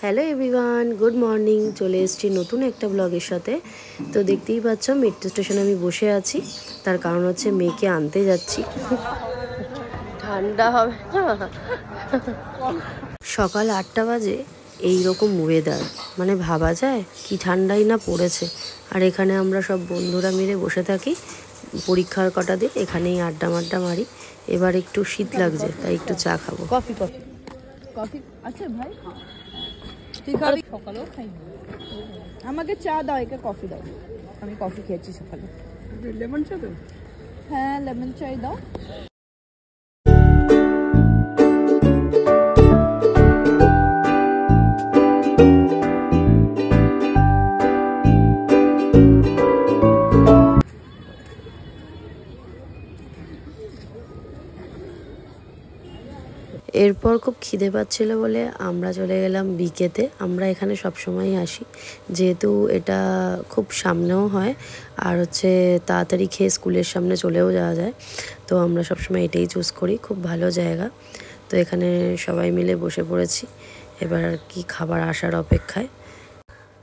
Hello everyone, good morning. চলে এসেছি নতুন একটা ব্লগের সাথে। তো দেখতেই পাচ্ছ মেট্রো স্টেশনে আমি বসে আছি, তার কারণ হচ্ছে মেয়েকে আনতে যাচ্ছি। ঠান্ডা হবে না। সকাল 8টা বাজে, এইরকম ওয়েদার, মানে ভাবা যায় কি ঠান্ডাই না পড়েছে। আর এখানে আমরা সব বন্ধুরা মিলে বসে থাকি, পরীক্ষার কটা দিন এখানেই আড্ডা মাড্ডা মারি। এবার একটু শীত লাগছে, তাই একটু চা খাবো। কফি কফি কফি আছে ভাই? ঠিক আছে, সকালেও খাই। আমাকে চা দাও, একে কফি দাও। আমি কফি খেয়েছি সকালে। লেমন চা দাও? হ্যাঁ, লেমন চাই দাও। এরপর খুব খিদে পাচ্ছিল বলে আমরা চলে গেলাম বিকেতে। আমরা এখানে সব সময়ই আসি, যেহেতু এটা খুব সামনেও হয়, আর হচ্ছে তাড়াতাড়ি খেয়ে স্কুলের সামনে চলেও যাওয়া যায়। তো আমরা সবসময় এটাই চুজ করি, খুব ভালো জায়গা। তো এখানে সবাই মিলে বসে পড়েছি, এবার আর কি খাবার আসার অপেক্ষায়।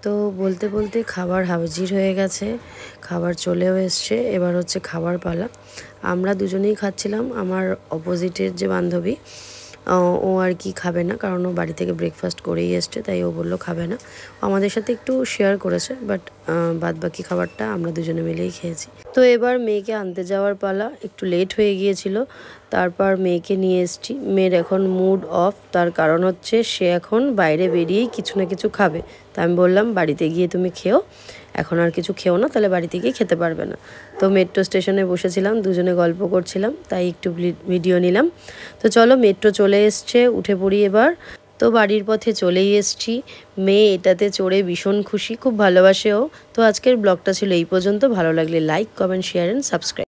তো বলতে বলতে খাবার হাজির হয়ে গেছে, খাবার চলেও এসছে। এবার হচ্ছে খাবার পালা। আমরা দুজনেই খাচ্ছিলাম। আমার অপোজিটের যে বান্ধবী, ও আর কি খাবে না, কারণ ও বাড়ি থেকে ব্রেকফাস্ট করেই এসছে, তাই ও বললো খাবে না। আমাদের সাথে একটু শেয়ার করেছে, বাট বাদ বাকি খাবারটা আমরা দুজনে মিলেই খেয়েছি। তো এবার মেয়েকে আনতে যাওয়ার পালা। একটু লেট হয়ে গিয়েছিল, তারপর মেয়েকে নিয়ে এসেছি। মেয়ের এখন মুড অফ, তার কারণ হচ্ছে সে এখন বাইরে বেরিয়েই কিছু না কিছু খাবে। তা আমি বললাম বাড়িতে গিয়ে তুমি খেও, এখন আর কিছু খেও না, তাহলে বাড়িতে গিয়ে খেতে পারবে না। তো মেট্রো স্টেশনে বসেছিলাম, দুজনে গল্প করছিলাম, তাই একটু ভিডিও নিলাম। তো চলো, মেট্রো চলে এসছে, উঠে পড়ি এবার। তো বাড়ির পথে চলেই এসছি। মেয়ে এটাতে চড়ে ভীষণ খুশি, খুব ভালোবাসেও। তো আজকের ব্লগটা ছিল এই পর্যন্ত। ভালো লাগলে like, comment, share and subscribe.